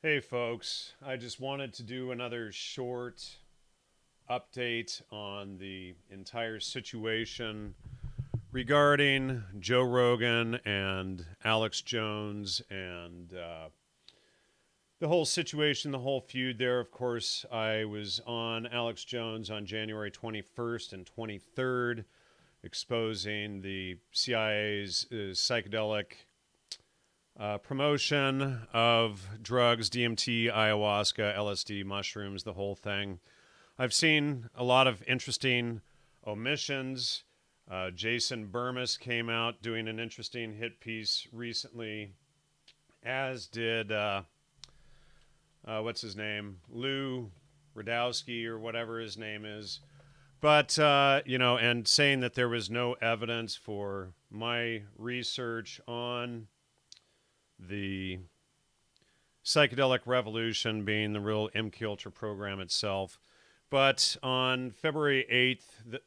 Hey folks, I just wanted to do another short update on the entire situation regarding Joe Rogan and Alex Jones and the whole situation, the whole feud there. Of course, I was on Alex Jones on January 21st and 23rd, exposing the CIA's psychedelic promotion of drugs, DMT, ayahuasca, LSD, mushrooms, the whole thing. I've seen a lot of interesting omissions. Jason Burmis came out doing an interesting hit piece recently, as did, what's his name? Lou Radowski or whatever his name is. But, and saying that there was no evidence for my research on the psychedelic revolution being the real MK Ultra program itself. But on February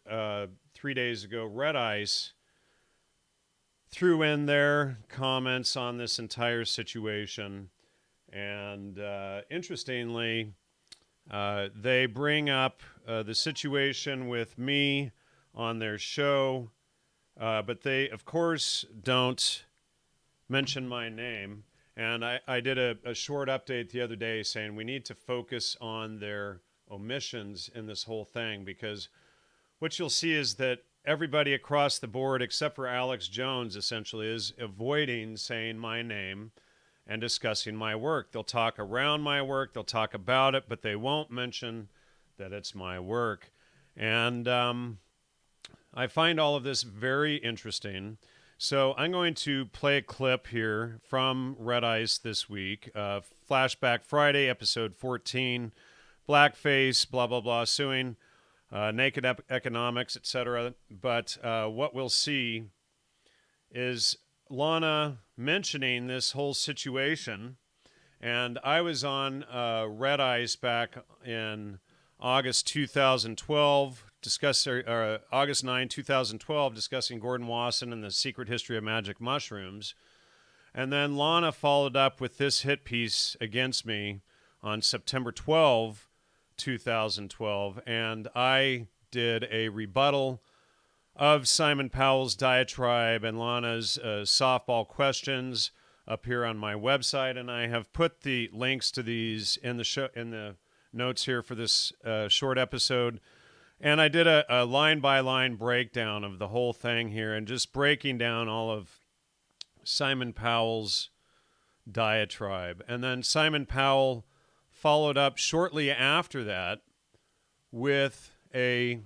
8th, 3 days ago, Red Ice threw in their comments on this entire situation. And interestingly, they bring up the situation with me on their show, but they, of course, don't mention my name. And I did a short update the other day saying we need to focus on their omissions in this whole thing, because what you'll see is that everybody across the board, except for Alex Jones, essentially is avoiding saying my name and discussing my work. They'll talk around my work, they'll talk about it, but they won't mention that it's my work. And I find all of this very interesting. So I'm going to play a clip here from Red Ice this week. Flashback Friday, episode 14, blackface, blah, blah, blah, suing, naked economics, etc. But what we'll see is Lana mentioning this whole situation. And I was on Red Ice back in August 2012, August 9, 2012, discussing Gordon Wasson and the secret history of magic mushrooms. And then Lana followed up with this hit piece against me on September 12, 2012. And I did a rebuttal of Simon Powell's diatribe and Lana's softball questions up here on my website. And I have put the links to these in the show, in the notes here for this short episode. And I did a line-by-line breakdown of the whole thing here and just breaking down all of Simon Powell's diatribe. And then Simon Powell followed up shortly after that with a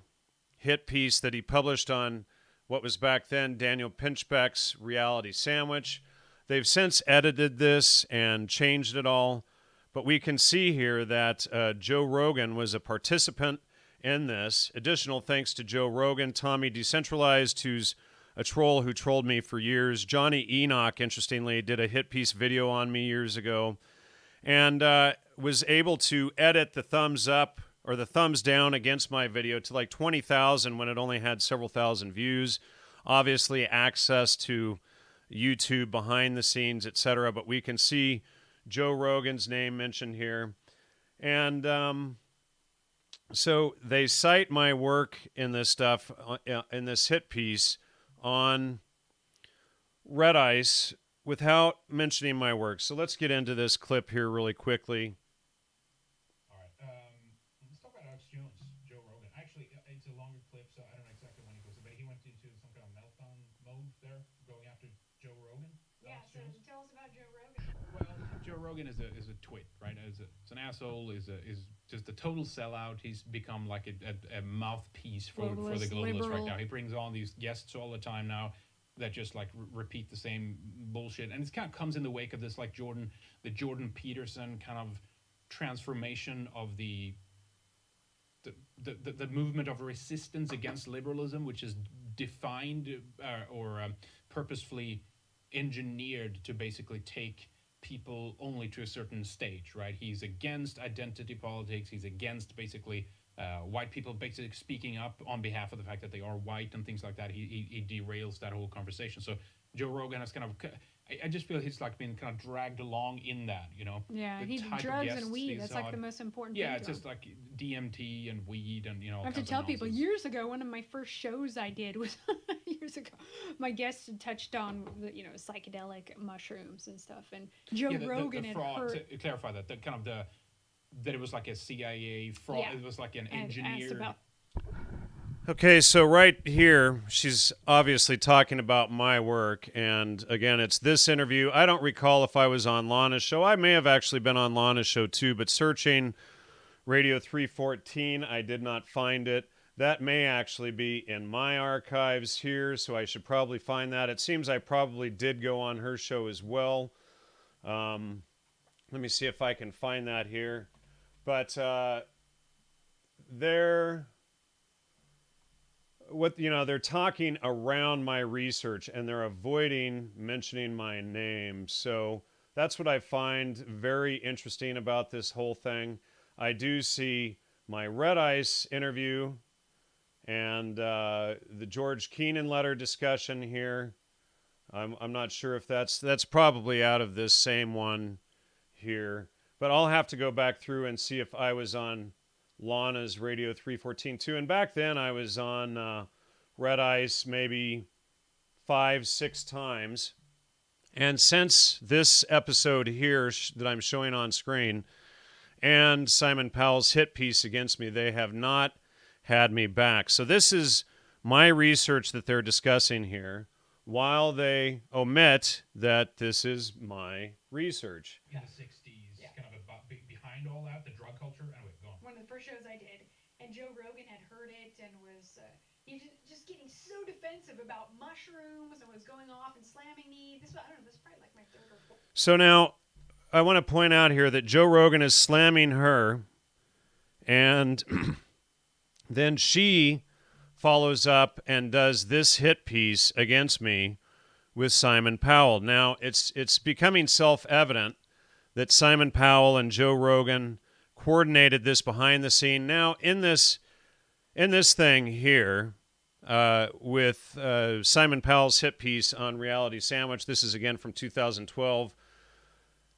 hit piece that he published on what was back then Daniel Pinchbeck's Reality Sandwich. They've since edited this and changed it all. But we can see here that Joe Rogan was a participant in this. Additional thanks to Joe Rogan, Tommy Decentralized, who's a troll who trolled me for years. Johnny Enoch, interestingly, did a hit piece video on me years ago and was able to edit the thumbs up or the thumbs down against my video to like 20,000 when it only had several thousand views. Obviously, access to YouTube behind the scenes, etc. But we can see Joe Rogan's name mentioned here. And so they cite my work in this stuff, in this hit piece on Red Ice without mentioning my work. So let's get into this clip here really quickly. All right. Let's talk about Alex Jones, Joe Rogan. Actually, it's a longer clip, so I don't know exactly when he goes, but he went into some kind of meltdown mode there, going after Joe Rogan. Yeah, Alex so Jones. tell us about Joe Rogan. Well, Joe Rogan is a twit, right? Is an asshole. Is just a total sellout. He's become like a mouthpiece for the globalists right now. He brings on these guests all the time now that just like repeat the same bullshit, and it kind of comes in the wake of this like the Jordan Peterson kind of transformation of the movement of resistance against liberalism, which is defined or purposefully engineered to basically take people only to a certain stage, right? He's against identity politics. He's against basically white people basically speaking up on behalf of the fact that they are white and things like that. He derails that whole conversation. So Joe Rogan has kind of I just feel he's like been kind of dragged along in that, you know. Yeah, The he type of drugs guests and weed. he's That's like on. the most important Yeah, thing it's to him. just like DMT and weed and, you know, I all have to kinds of tell people, nonsense. years ago, one of my first shows I did was years ago. My guests had touched on, psychedelic mushrooms and stuff. And Joe Yeah, Rogan the had fraud, heard. to clarify that, the kind of that it was like a CIA fraud, Yeah, it was like an and asked engineered. about. Okay, so right here, she's obviously talking about my work. And again, it's this interview. I don't recall if I was on Lana's show. I may have actually been on Lana's show too, but searching Radio 314, I did not find it. That may actually be in my archives here, so I should probably find that. It seems I probably did go on her show as well. Let me see if I can find that here. But they're they're talking around my research and they're avoiding mentioning my name. So that's what I find very interesting about this whole thing. I do see my Red Ice interview and the George Keenan letter discussion here. I'm not sure if that's probably out of this same one here, but I'll have to go back through and see if I was on Lana's Radio 314 too. And back then I was on Red Ice maybe 5-6 times. And since this episode here that I'm showing on screen and Simon Powell's hit piece against me, they have not had me back. So this is my research that they're discussing here, while they omit that this is my research. In the 60s, kind of behind all that, the drug culture. Anyway, go on. One of the first shows I did, and Joe Rogan had heard it and was just getting so defensive about mushrooms and was going off and slamming me. This was probably like my third or fourth. So now I want to point out here that Joe Rogan is slamming her, and then she follows up and does this hit piece against me with Simon Powell. Now, it's becoming self-evident that Simon Powell and Joe Rogan coordinated this behind the scene. Now, in this thing here, with Simon Powell's hit piece on Reality Sandwich, this is again from 2012,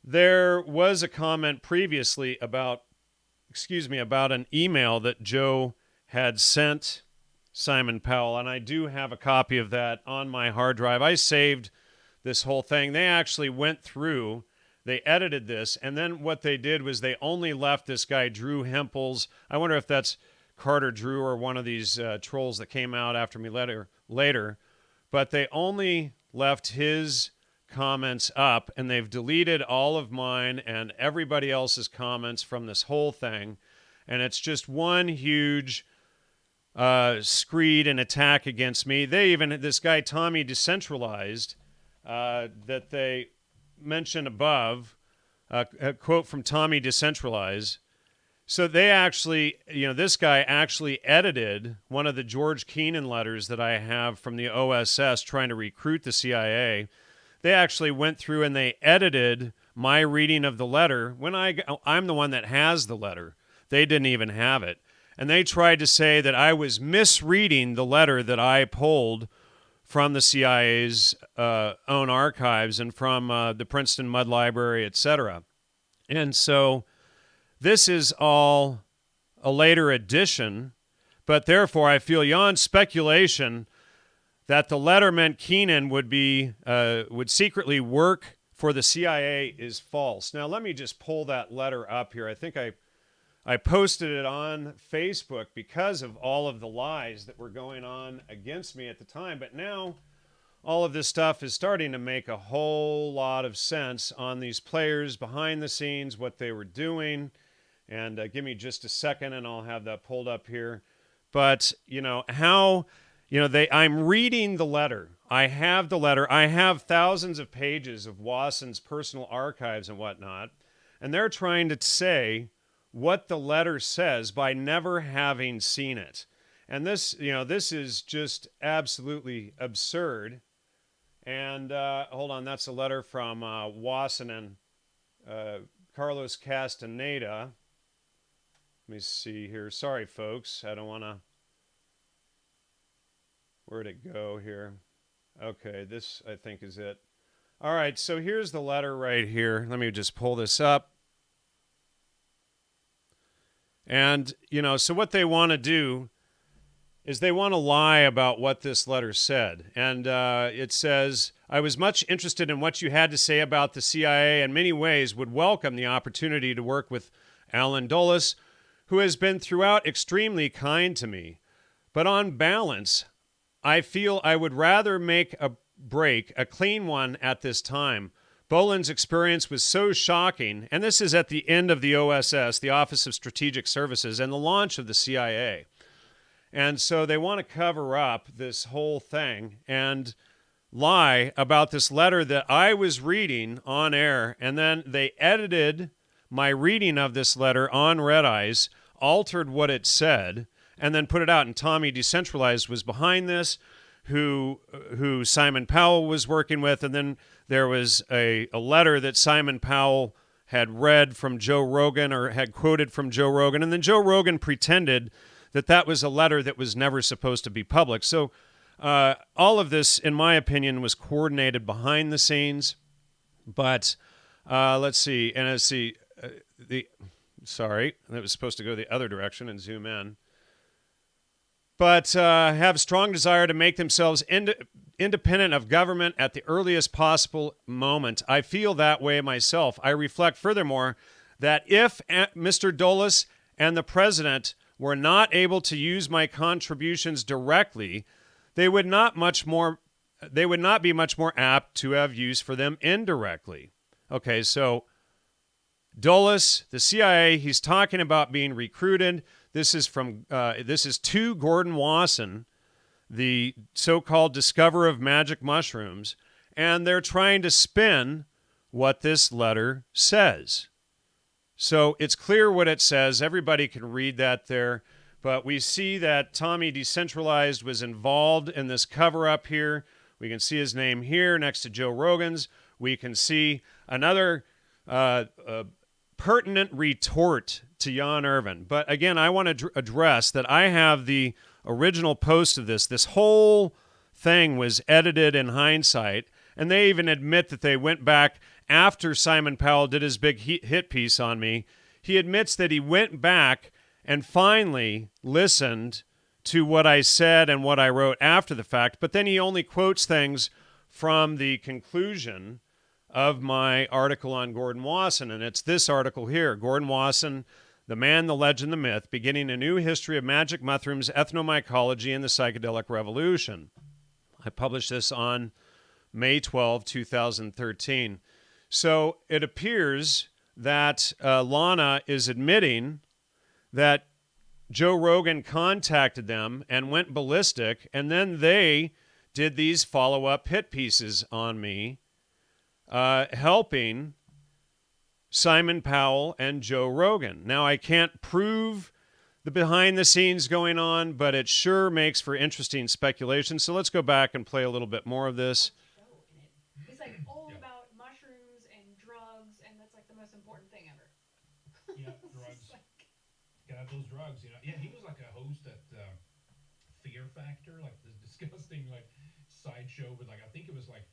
there was a comment previously about an email that Joe had sent Simon Powell, and I do have a copy of that on my hard drive. I saved this whole thing. They actually went through, they edited this, and then what they did was they only left this guy, Drew Hempels. I wonder if that's Carter Drew or one of these trolls that came out after me later. But they only left his comments up, and they've deleted all of mine and everybody else's comments from this whole thing. And it's just one huge screed and attack against me. They even, this guy Tommy Decentralized, that they mentioned above, a quote from Tommy Decentralized. So they actually, this guy actually edited one of the George Keenan letters that I have from the OSS trying to recruit the CIA. They actually went through and they edited my reading of the letter when I'm the one that has the letter. They didn't even have it. And they tried to say that I was misreading the letter that I pulled from the CIA's own archives and from the Princeton Mud Library, etc. And so this is all a later addition, but therefore I feel beyond speculation that the letter meant Keenan would secretly work for the CIA is false. Now let me just pull that letter up here. I think I posted it on Facebook because of all of the lies that were going on against me at the time. But now all of this stuff is starting to make a whole lot of sense on these players behind the scenes, what they were doing. And give me just a second and I'll have that pulled up here. But, I'm reading the letter. I have the letter. I have thousands of pages of Wasson's personal archives and whatnot. And they're trying to say what the letter says by never having seen it. And this is just absolutely absurd. And hold on, that's a letter from Wasson and Carlos Castaneda. Let me see here. Sorry, folks. I don't want to... Where'd it go here? Okay, this, I think, is it. All right, so here's the letter right here. Let me just pull this up. And, so what they want to do is they want to lie about what this letter said. And it says, I was much interested in what you had to say about the CIA and in many ways would welcome the opportunity to work with Alan Dulles, who has been throughout extremely kind to me. But on balance, I feel I would rather make a break, a clean one at this time. Boland's experience was so shocking, and this is at the end of the OSS, the Office of Strategic Services, and the launch of the CIA. And so they want to cover up this whole thing and lie about this letter that I was reading on air, and then they edited my reading of this letter on Red Ice, altered what it said, and then put it out. And Tommy Decentralized was behind this, who Simon Powell was working with, and then there was a letter that Simon Powell had read from Joe Rogan or had quoted from Joe Rogan, and then Joe Rogan pretended that was a letter that was never supposed to be public. So all of this, in my opinion, was coordinated behind the scenes. But let's see, sorry, that was supposed to go the other direction and zoom in. But have a strong desire to make themselves independent of government at the earliest possible moment. I feel that way myself. I reflect furthermore that if Mr. Dulles and the president were not able to use my contributions directly, they would not be much more apt to have use for them indirectly. Okay, so Dulles, the CIA, he's talking about being recruited. This is to Gordon Wasson, the so-called discoverer of magic mushrooms, and they're trying to spin what this letter says. So it's clear what it says. Everybody can read that there. But we see that Tommy Decentralized was involved in this cover-up here. We can see his name here next to Joe Rogan's. We can see another pertinent retort to Jan Irvin. But again, I want to address that I have the original post of this. This whole thing was edited in hindsight, and they even admit that they went back after Simon Powell did his big hit piece on me. He admits that he went back and finally listened to what I said and what I wrote after the fact, but then he only quotes things from the conclusion of my article on Gordon Wasson, and it's this article here, Gordon Wasson, The Man, the Legend, the Myth, Beginning a New History of Magic Mushrooms, Ethnomycology, and the Psychedelic Revolution. I published this on May 12, 2013. So it appears that Lana is admitting that Joe Rogan contacted them and went ballistic, and then they did these follow-up hit pieces on me, helping Simon Powell and Joe Rogan. Now, I can't prove the behind-the-scenes going on, but it sure makes for interesting speculation. So let's go back and play a little bit more of this. It's like all about mushrooms and drugs, and that's like the most important thing ever. Yeah, drugs. Yeah, those drugs, Yeah, he was like a host at Fear Factor, like this disgusting like sideshow with I think it was like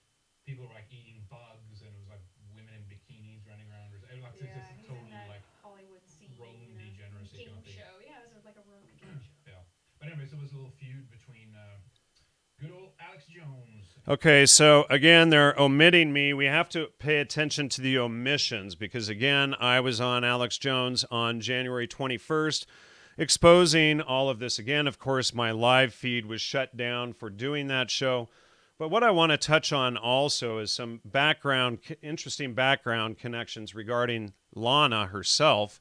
people were like eating bugs, and it was like women in bikinis running around. It was like Yeah, just he's total in that like Hollywood scene, Rome degeneracy game kind of thing. show. Yeah, it was like a Roman game show. Yeah, but anyways, it was a little feud between good old Alex Jones. Okay, so again, they're omitting me. We have to pay attention to the omissions because, again, I was on Alex Jones on January 21st exposing all of this. Again, of course, my live feed was shut down for doing that show. But what I want to touch on also is some interesting background connections regarding Lana herself.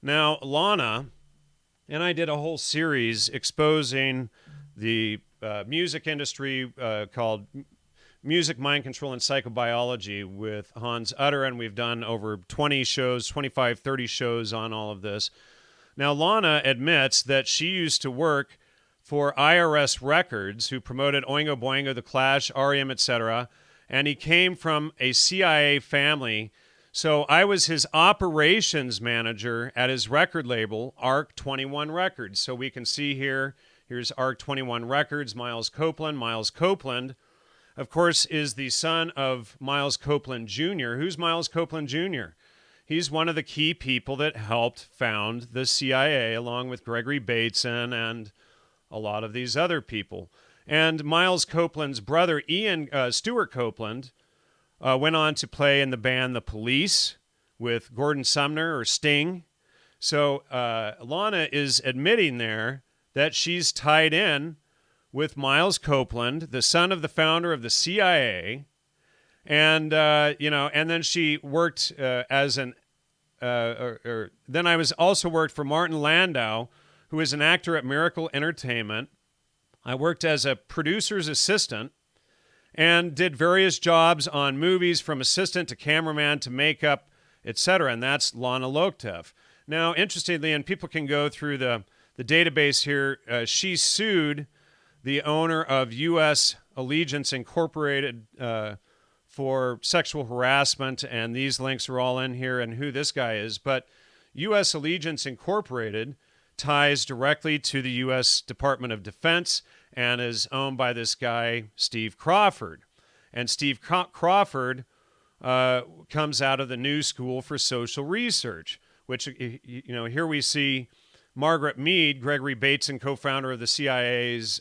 Now, Lana, and I did a whole series exposing the music industry called Music, Mind Control, and Psychobiology with Hans Utter, and we've done over 20 shows, 25, 30 shows on all of this. Now, Lana admits that she used to work for IRS Records, who promoted Oingo Boingo, The Clash, R.E.M., etc., and he came from a CIA family. So I was his operations manager at his record label, ARC 21 Records. So we can see here's ARC 21 Records, Miles Copeland. of course, is the son of Miles Copeland Jr. Who's Miles Copeland Jr.? He's one of the key people that helped found the CIA, along with Gregory Bateson and a lot of these other people. And Miles Copeland's brother, Stuart Copeland, went on to play in the band The Police with Gordon Sumner, or Sting. So Lana is admitting there that she's tied in with Miles Copeland, the son of the founder of the CIA, and and then she worked as an. Then I was also worked for Martin Landau, who is an actor at Miracle Entertainment. I worked as a producer's assistant and did various jobs on movies, from assistant to cameraman to makeup, etc. And that's Lana Loktev. Now, interestingly, and people can go through the database here, she sued the owner of U.S. Allegiance Incorporated for sexual harassment, and these links are all in here and who this guy is. But U.S. Allegiance Incorporated ties directly to the U.S. Department of Defense and is owned by this guy, Steve Crawford. And Steve Crawford comes out of the New School for Social Research, which, here we see Margaret Mead, Gregory Bateson, co-founder of the CIA's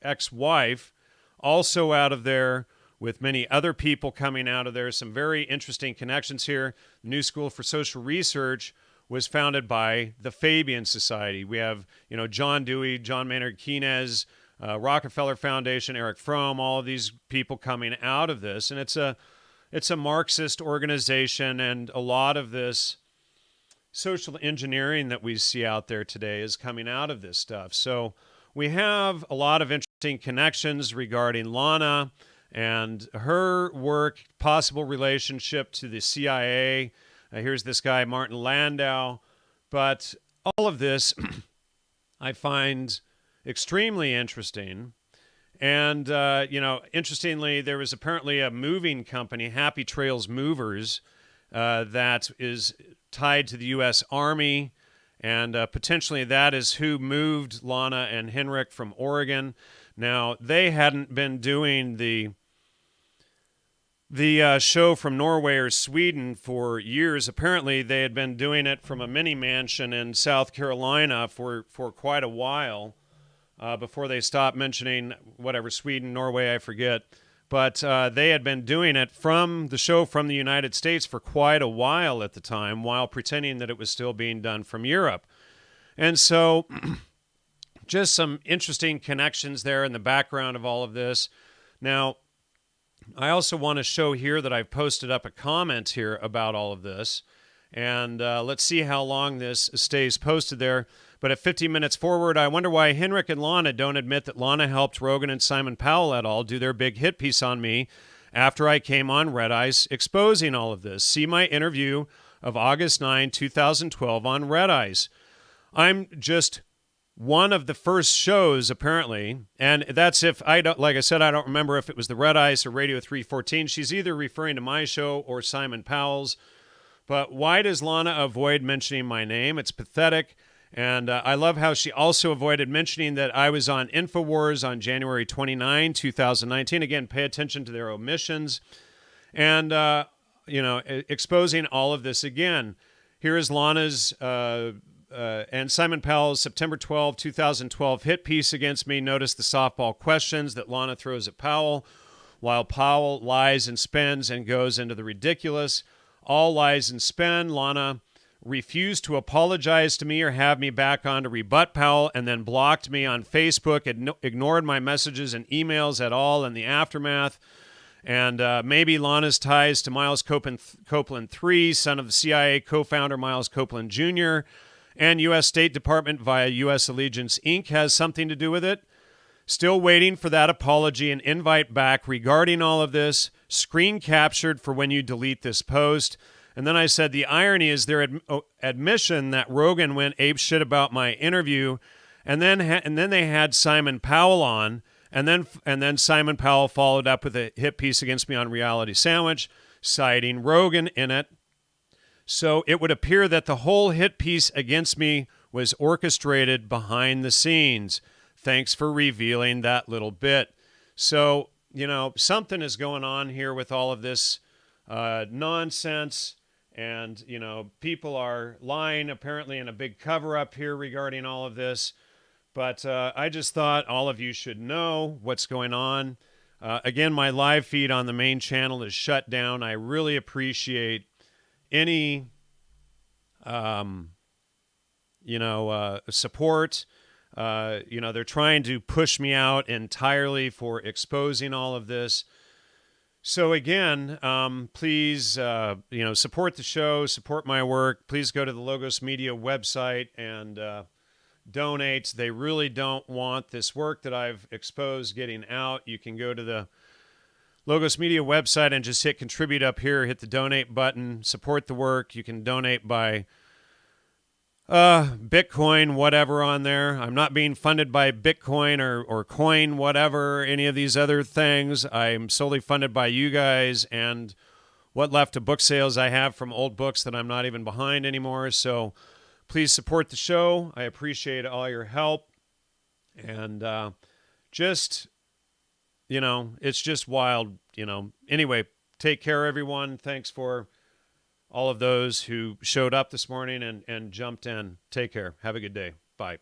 ex-wife, also out of there, with many other people coming out of there. Some very interesting connections here. The New School for Social Research was founded by the Fabian Society. We have, John Dewey, John Maynard Keynes, Rockefeller Foundation, Eric Fromm, all of these people coming out of this. And it's a Marxist organization, and a lot of this social engineering that we see out there today is coming out of this stuff. So we have a lot of interesting connections regarding Lana and her work, possible relationship to the CIA. Here's this guy, Martin Landau. But all of this I find extremely interesting. And, interestingly, there was apparently a moving company, Happy Trails Movers, that is tied to the U.S. Army, and potentially that is who moved Lana and Henrik from Oregon. Now, they hadn't been doing the show from Norway or Sweden for years. Apparently, they had been doing it from a mini mansion in South Carolina for quite a while before they stopped mentioning Sweden, Norway, I forget. But they had been doing it from the show from the United States for quite a while at the time, while pretending that it was still being done from Europe. And so just some interesting connections there in the background of all of this. Now, I also want to show here that I've posted up a comment here about all of this. And let's see how long this stays posted there. But at 50 minutes forward, I wonder why Henrik and Lana don't admit that Lana helped Rogan and Simon Powell at all do their big hit piece on me after I came on Red Ice exposing all of this. See my interview of August 9, 2012 on Red Ice. I'm just one of the first shows, apparently, and that's if I don't, like I said, I don't remember if it was the Red Ice or Radio 314. She's either referring to my show or Simon Powell's. But why does Lana avoid mentioning my name? It's pathetic. And I love how she also avoided mentioning that I was on InfoWars on January 29, 2019. Again, pay attention to their omissions. And, exposing all of this again. Here is Lana's and Simon Powell's September 12, 2012 hit piece against me. Notice the softball questions that Lana throws at Powell, while Powell lies and spins and goes into the ridiculous. All lies and spin. Lana refused to apologize to me or have me back on to rebut Powell, and then blocked me on Facebook, ignored my messages and emails at all in the aftermath. And maybe Lana's ties to Miles Copeland III, son of the CIA co-founder Miles Copeland Jr., and U.S. State Department via U.S. Allegiance, Inc. has something to do with it. Still waiting for that apology and invite back regarding all of this, screen captured for when you delete this post. And then I said, the irony is their admission that Rogan went apeshit about my interview, and then they had Simon Powell on, and then Simon Powell followed up with a hit piece against me on Reality Sandwich, citing Rogan in it. So it would appear that the whole hit piece against me was orchestrated behind the scenes. Thanks for revealing that little bit. So, something is going on here with all of this nonsense. And, people are lying apparently in a big cover up here regarding all of this. But I just thought all of you should know what's going on. Again, my live feed on the main channel is shut down. I really appreciate any, support. They're trying to push me out entirely for exposing all of this. So again, please, support the show, support my work. Please go to the Logos Media website and donate. They really don't want this work that I've exposed getting out. You can go to the Logos Media website and just hit contribute up here, hit the donate button, support the work. You can donate by Bitcoin, whatever on there. I'm not being funded by Bitcoin or coin, whatever, any of these other things. I'm solely funded by you guys and what left of book sales I have from old books that I'm not even behind anymore. So please support the show. I appreciate all your help. And it's just wild, Anyway, take care, everyone. Thanks for all of those who showed up this morning and jumped in. Take care. Have a good day. Bye.